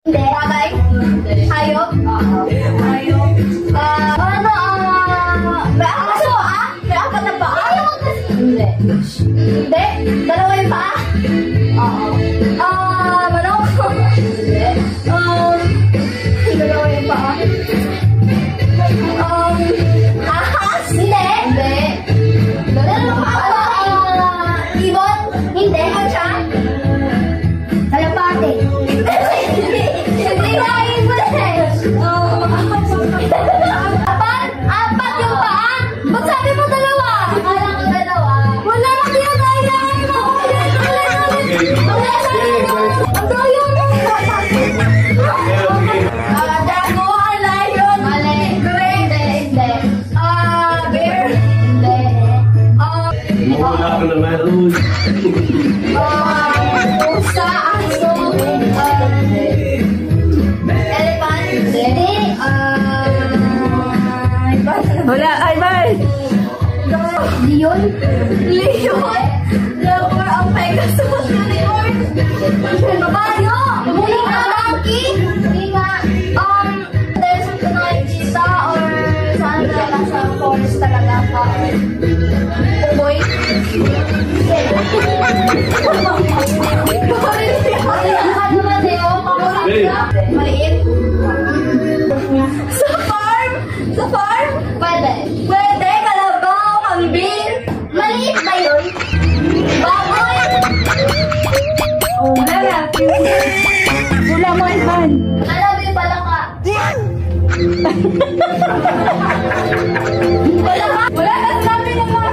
Hindi. Bagay? Hayop? Hayop. May aso may apat na paa? Hindi. Hindi? Dalawa yung paa? Oo. Manok? Hindi. Dalawa yung paa? Ahas? Hindi. Hindi. Dalawa paa? Ibon? Hindi. Ano siya? Kalapate. Hindi ba ibon eh? Apat yung paa? Ba't sabi mo dalawa? Akala ko dalawa. Wala na kaya mo. Ang daya mo. Dragon, lion. Mali. Hindi. Bear. Hindi. Wala ka naman. Pusa, aso. Elephant. Hindi. Wala, ay, bye! Leon? Leon? Leopard ang Pegasus. Leon? Babayo! Lima, monkey? Lima. There's something like cheetah or saan na sa forest talaga pa. Boy? Ano ba, Leo? Maliit? Sa farm? Sa farm? Pwede. Pwede, kalabaw, kambing. Maliit ba yun? Baboy? Wala. Wala mo, Ivan. Alam yung palaka. Palaka? Wala na sabi ng mga